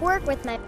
work with my...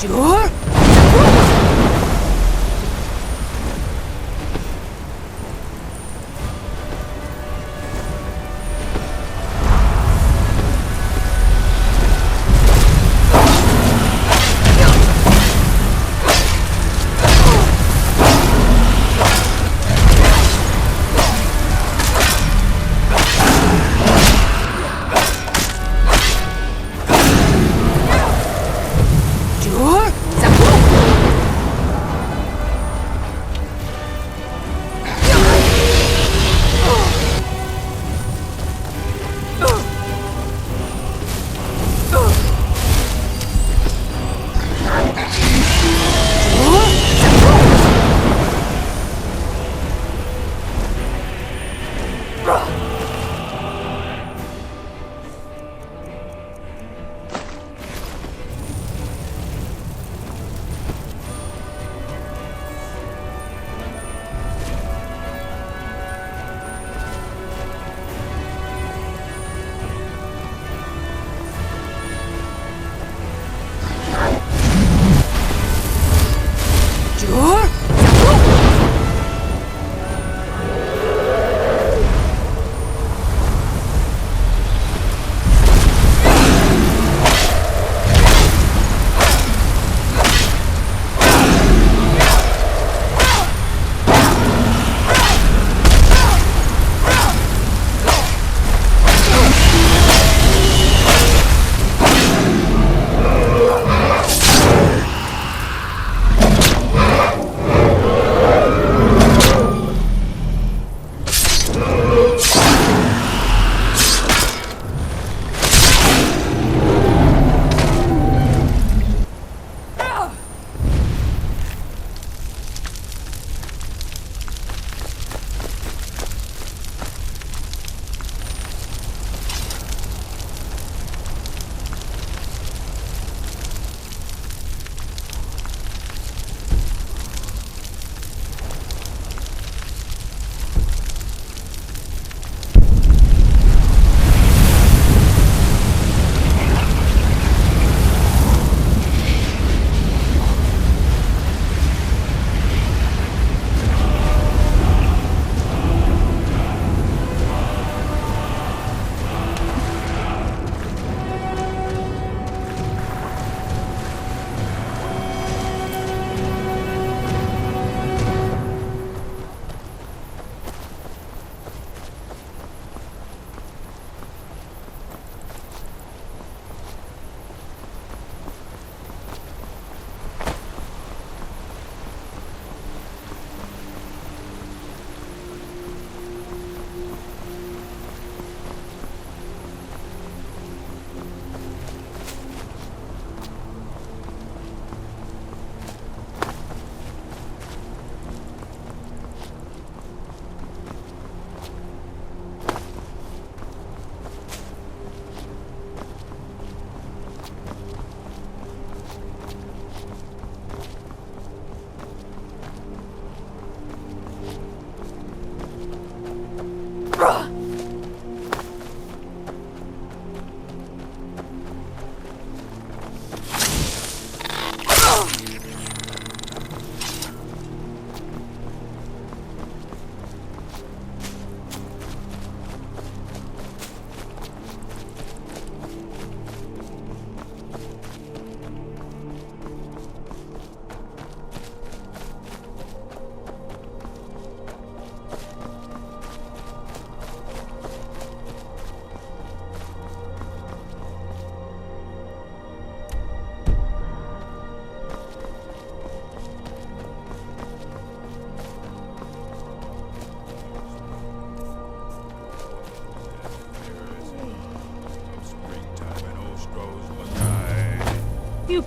Sure.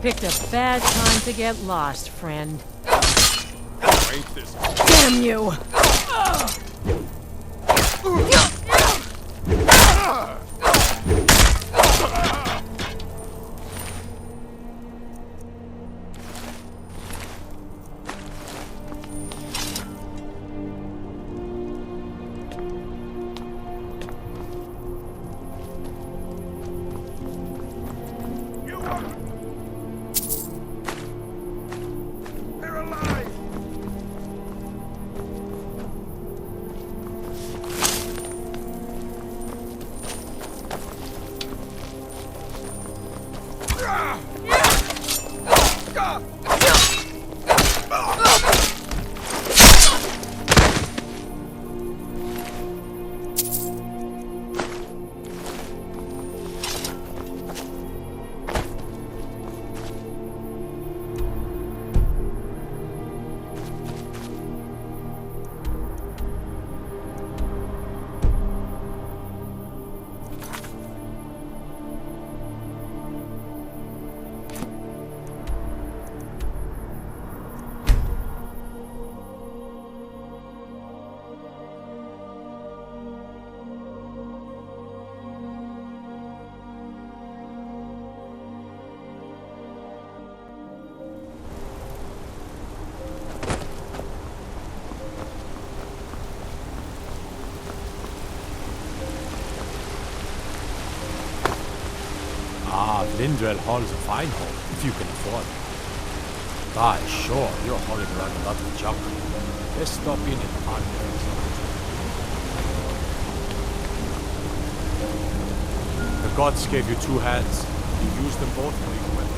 picked a bad time to get lost, friend. Ain't this? Damn you! They're alive! Lindrell Hall's a fine home, if you can afford it. Guys, sure, you're hauling around a lot of junk. Let's stop in and park there. The gods gave you two hands. You use them both for your weapon.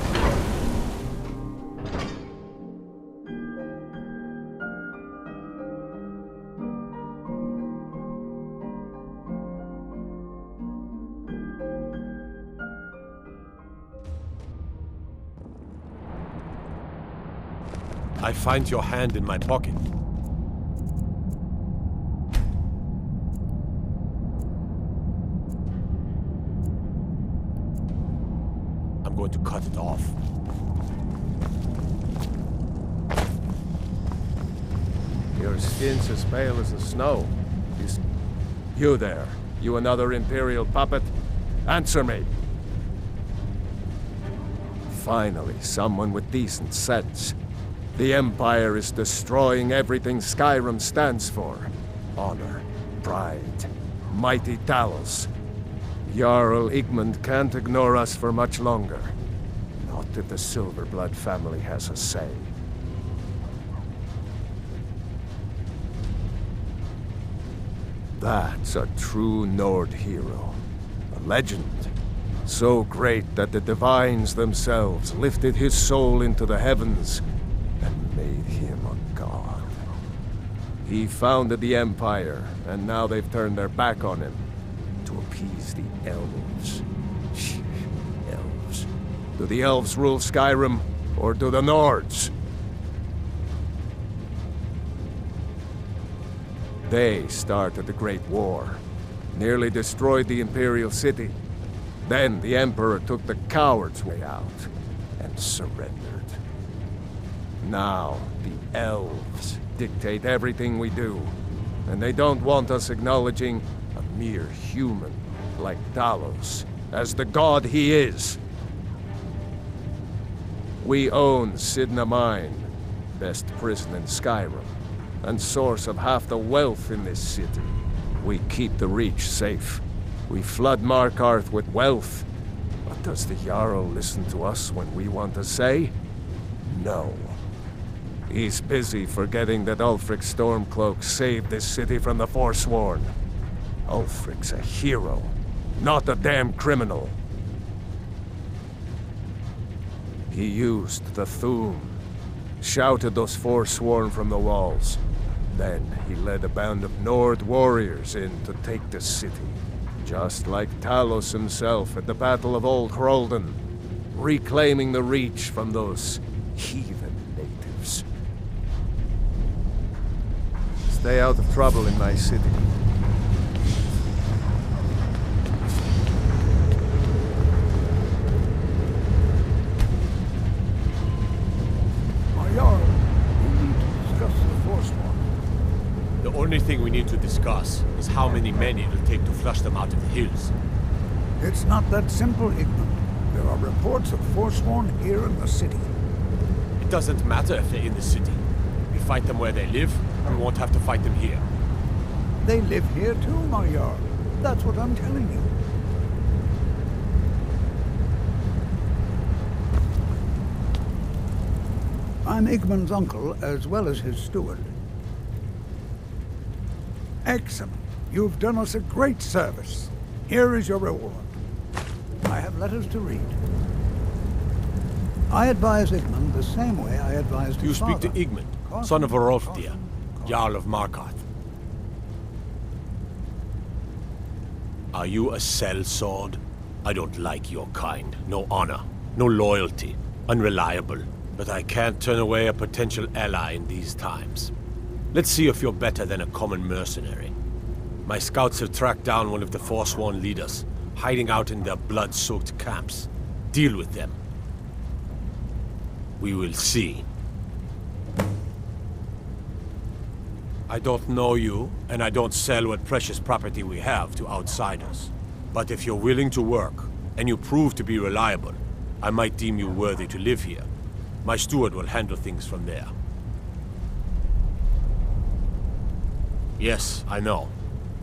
I find your hand in my pocket. I'm going to cut it off. Your skin's as pale as the snow. You there. You another Imperial puppet? Answer me! Finally, someone with decent sense. The Empire is destroying everything Skyrim stands for. Honor, pride, mighty Talos. Jarl Igmund can't ignore us for much longer. Not if the Silverblood family has a say. That's a true Nord hero. A legend. So great that the Divines themselves lifted his soul into the heavens and made him a god. He founded the Empire, and now they've turned their back on him to appease the elves. Elves. Do the elves rule Skyrim, or do the Nords? They started the Great War, nearly destroyed the Imperial City. Then the Emperor took the coward's way out and surrendered. Now, the elves dictate everything we do, and they don't want us acknowledging a mere human like Talos as the god he is. We own Sidna Mine, best prison in Skyrim, and source of half the wealth in this city. We keep the Reach safe. We flood Markarth with wealth. But does the Jarl listen to us when we want to say? No. He's busy forgetting that Ulfric Stormcloak saved this city from the Forsworn. Ulfric's a hero, not a damn criminal. He used the Thune, shouted those Forsworn from the walls. Then he led a band of Nord warriors in to take the city. Just like Talos himself at the Battle of Old Hroldan, reclaiming the Reach from those heathen natives. Stay out of trouble in my city. only thing we need to discuss is how many men it'll take to flush them out of the hills. It's not that simple, Igmund. There are reports of Forsworn here in the city. It doesn't matter if they're in the city. We fight them where they live, we won't have to fight them here. They live here too, my Jarl. That's what I'm telling you. I'm Igmund's uncle, as well as his steward. Excellent. You've done us a great service. Here is your reward. I have letters to read. I advise Igmund the same way I advised his You speak father. to Igmund, son of Rolfdir, Jarl of Markarth. Are you a sellsword? I don't like your kind. No honor, no loyalty, unreliable. But I can't turn away a potential ally in these times. Let's see if you're better than a common mercenary. My scouts have tracked down one of the Forsworn leaders, hiding out in their blood-soaked camps. Deal with them. We will see. I don't know you, and I don't sell what precious property we have to outsiders. But if you're willing to work, and you prove to be reliable, I might deem you worthy to live here. My steward will handle things from there. Yes, I know.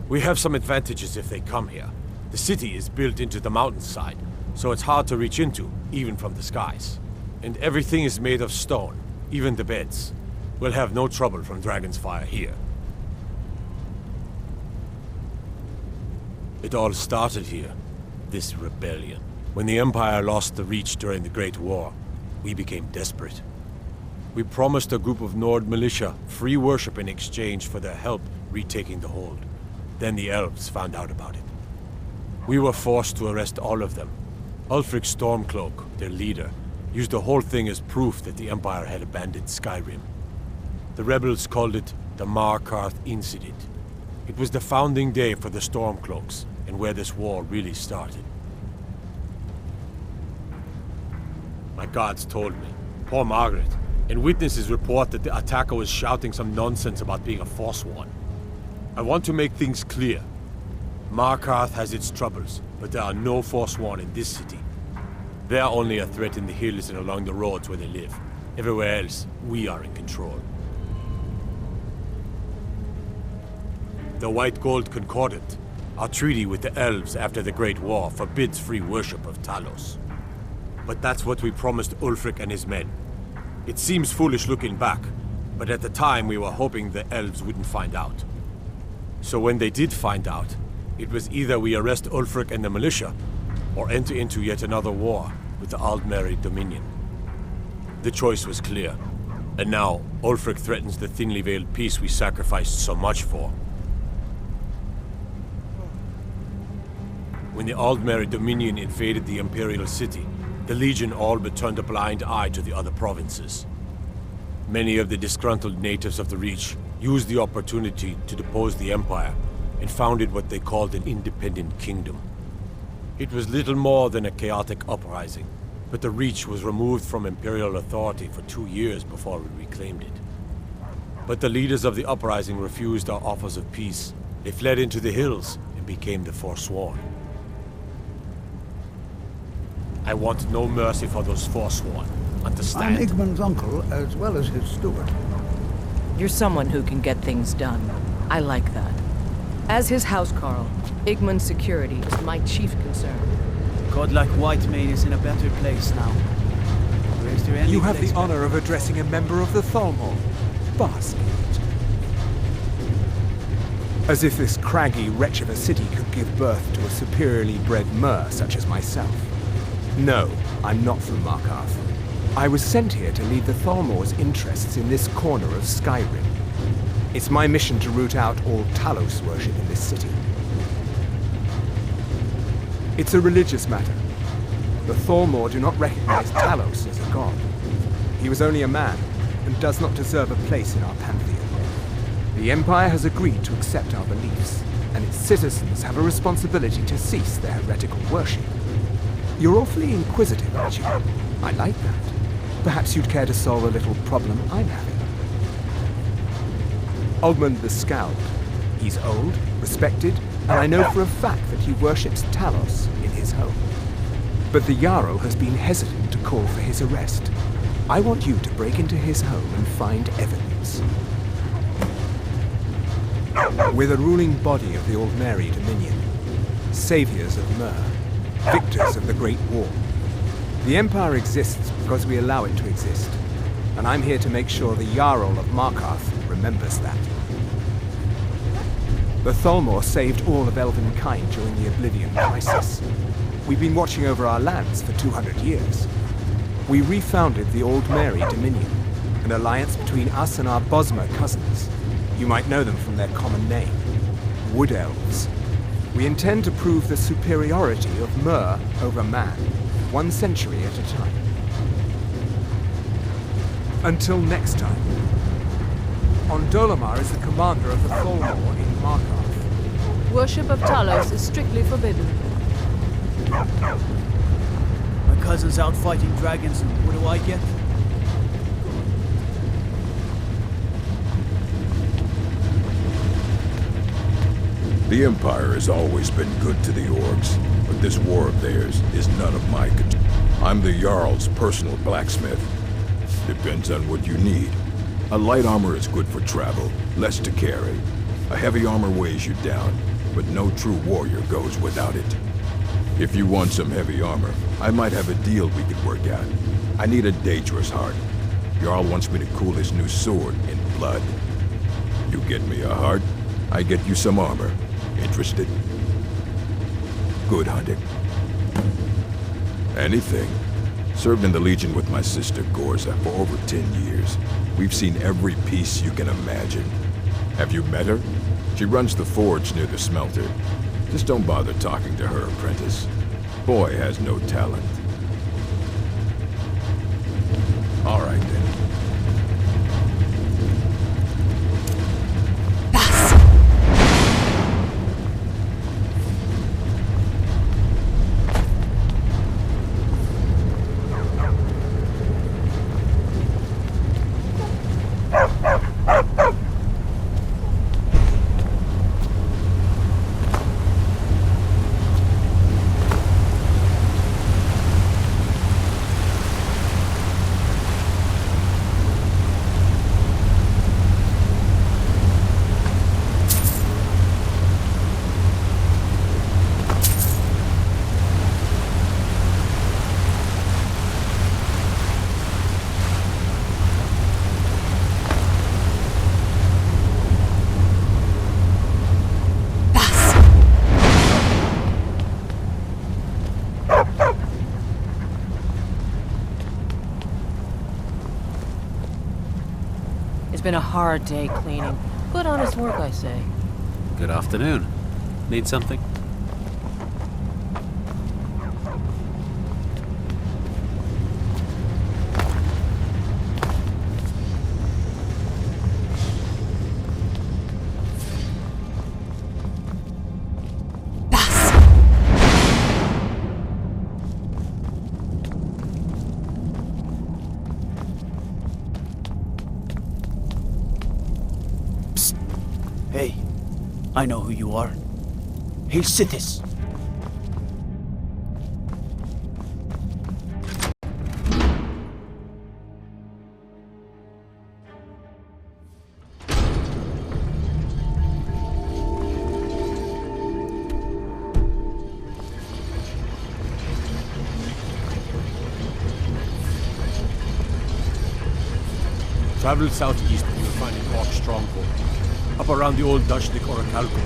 We have some advantages if they come here. The city is built into the mountainside, so it's hard to reach into, even from the skies. And everything is made of stone, even the beds. We'll have no trouble from Dragon's Fire here. It all started here, this rebellion. When the Empire lost the Reach during the Great War, we became desperate. We promised a group of Nord militia free worship in exchange for their help retaking the hold. Then the elves found out about it. We were forced to arrest all of them. Ulfric Stormcloak, their leader, used the whole thing as proof that the Empire had abandoned Skyrim. The rebels called it the Markarth Incident. It was the founding day for the Stormcloaks, and where this war really started. My guards told me, poor Margaret, and witnesses report that the attacker was shouting some nonsense about being a Forsworn. I want to make things clear. Markarth has its troubles, but there are no Forsworn in this city. They are only a threat in the hills and along the roads where they live. Everywhere else, we are in control. The White Gold Concordant, our treaty with the elves after the Great War, forbids free worship of Talos. But that's what we promised Ulfric and his men. It seems foolish looking back, but at the time we were hoping the elves wouldn't find out. So when they did find out, it was either we arrest Ulfric and the militia, or enter into yet another war with the Aldmeri Dominion. The choice was clear, and now Ulfric threatens the thinly veiled peace we sacrificed so much for. When the Aldmeri Dominion invaded the Imperial City, the Legion all but turned a blind eye to the other provinces. Many of the disgruntled natives of the Reach used the opportunity to depose the Empire and founded what they called an independent kingdom. It was little more than a chaotic uprising, but the Reach was removed from Imperial authority for 2 years before we reclaimed it. But the leaders of the uprising refused our offers of peace. They fled into the hills and became the Forsworn. I want no mercy for those Forsworn. Understand? I'm Igmund's uncle, as well as his steward. You're someone who can get things done. I like that. As his housecarl, Igmund's security is my chief concern. Godlike Whitemane is in a better place now. Or is there any You have place the honor of addressing a member of the Thalmor. Basket. As if this craggy wretch of a city could give birth to a superiorly bred mer such as myself. No, I'm not from Markarth. I was sent here to lead the Thalmor's interests in this corner of Skyrim. It's my mission to root out all Talos worship in this city. It's a religious matter. The Thalmor do not recognize Talos as a god. He was only a man, and does not deserve a place in our pantheon. The Empire has agreed to accept our beliefs, and its citizens have a responsibility to cease their heretical worship. You're awfully inquisitive, aren't you? I like that. Perhaps you'd care to solve a little problem I'm having. Ogmund the Scowled, He's old, respected, and I know for a fact that he worships Talos in his home. But the Jarl has been hesitant to call for his arrest. I want you to break into his home and find evidence. We're the ruling body of the Old Mary Dominion, saviors of Myr, victors of the Great War. The Empire exists because we allow it to exist, and I'm here to make sure the Jarl of Markarth remembers that. The Thalmor saved all of Elvenkind during the Oblivion Crisis. We've been watching over our lands for 200 years. We refounded the Old Mary Dominion, an alliance between us and our Bosmer cousins. You might know them from their common name, Wood Elves. We intend to prove the superiority of Myr over man, 1 century at a time. Until next time. Ondolamar is the commander of the Thalmor in Markarth. Worship of Talos is strictly forbidden. My cousin's out fighting dragons, and what do I get? The Empire has always been good to the orcs, but this war of theirs is none of my concern. I'm the Jarl's personal blacksmith. Depends on what you need. A light armor is good for travel, less to carry. A heavy armor weighs you down, but no true warrior goes without it. If you want some heavy armor, I might have a deal we could work out. I need a dangerous heart. Jarl wants me to cool his new sword in blood. You get me a heart, I get you some armor. Interested? Good hunting. Anything. Served in the Legion with my sister Gorza for over 10 years. We've seen every piece you can imagine. Have you met her? She runs the forge near the smelter. Just don't bother talking to her apprentice. Boy has no talent. All right then. It's been a hard day cleaning. Good honest work, I say. Good afternoon. Need something? Hey, I know who you are. Hey, Sithis. Travel southeast and you'll find an orc stronghold. Up around the old Dashnik Orichalco.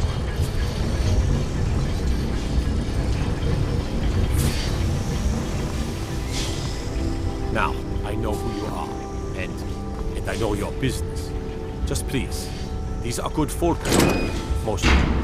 Now, I know who you are, and I know your business. Just please, these are good folk, most of them.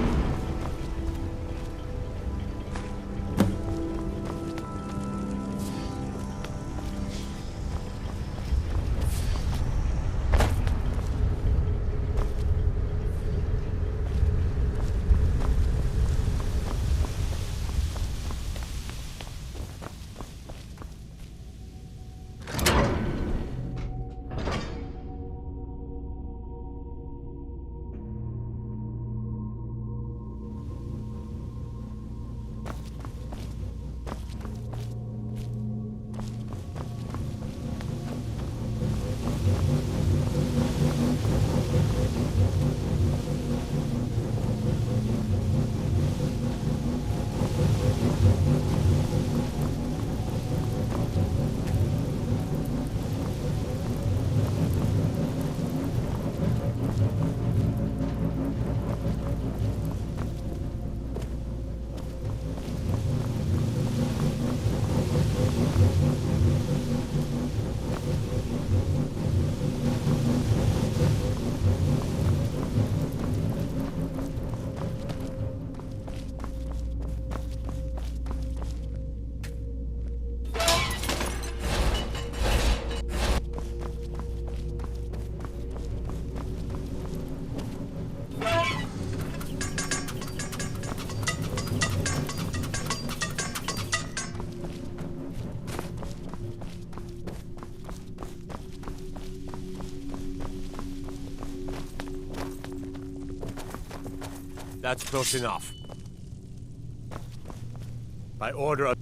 That's close enough. By order of...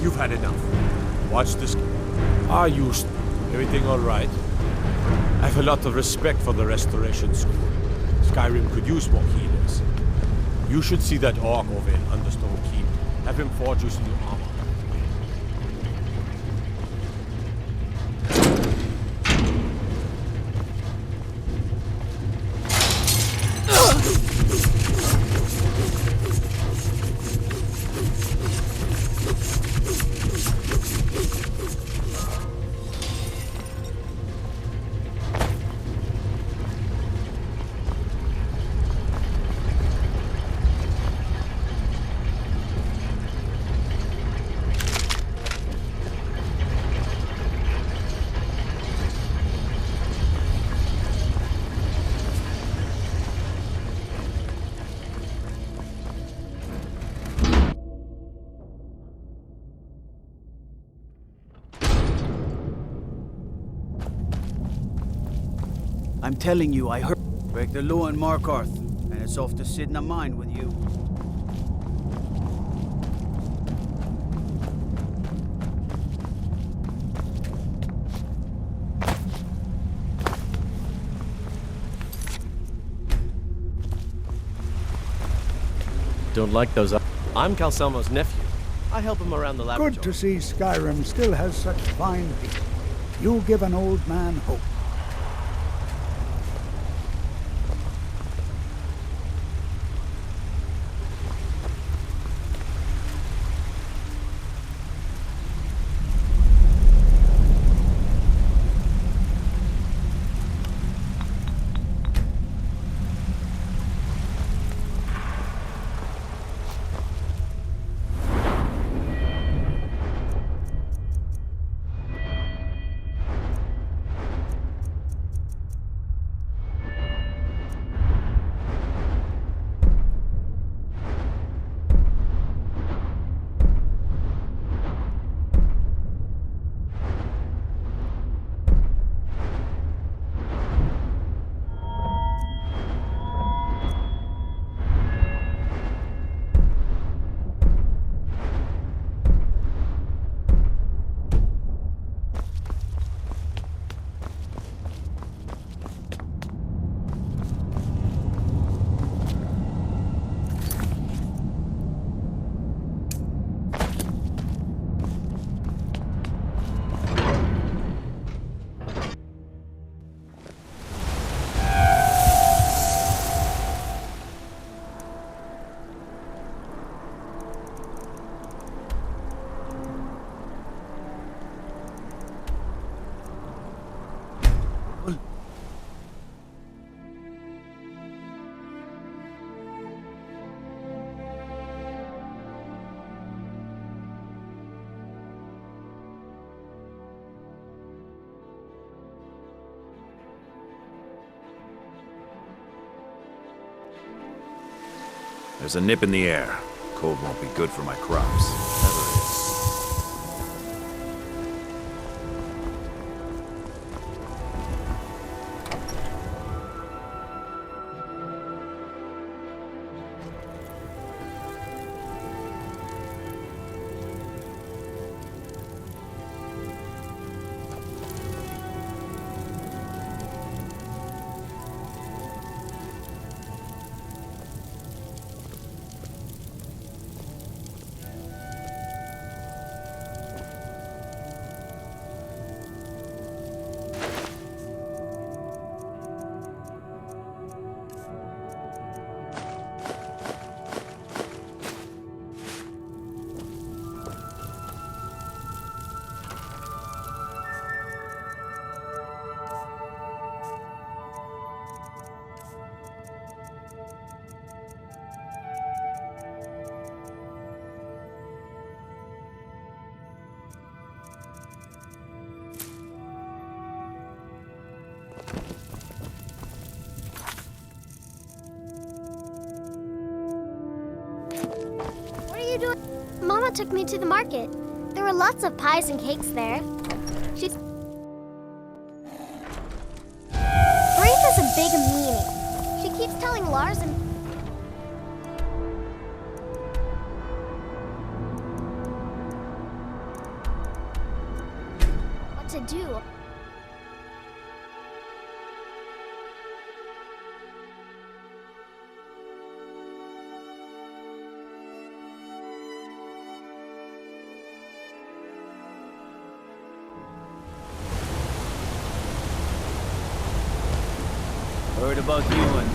You've had enough. Watch this. Are you... Everything all right? I have a lot of respect for the Restoration School. Skyrim could use more healers. You should see that orc over in Understone Keep. Have him forge you some new armor. I'm telling you, I heard. Break the law in Markarth, and it's off to Sidna Mine with you. Don't like those. I'm Calcelmo's nephew. I help him around the laboratory. Good to see Skyrim still has such fine people. You give an old man hope. There's a nip in the air. Cold won't be good for my crops. Never is. What are you doing? Mama took me to the market. There were lots of pies and cakes there. She's... Brief has a big meaning. She keeps telling Lars and... what to do. Heard about you and...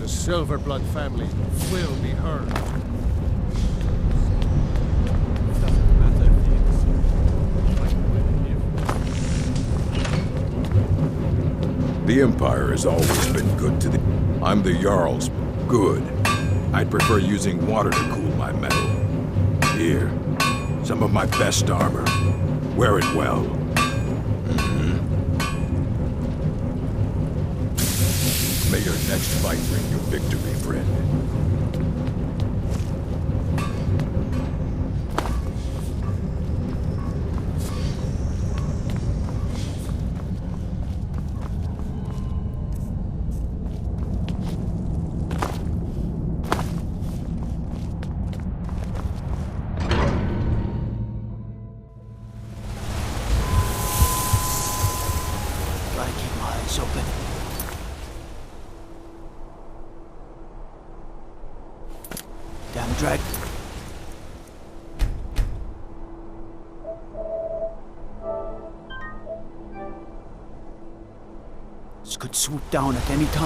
The Silverblood family will be heard. The Empire has always been good to the... I'm the Jarl's good. I'd prefer using water to cool my metal. Here, some of my best armor. Wear it well. May your next fight bring you victory, friend. Gotta keep my eyes open. Damn drag. This could swoop down at any time.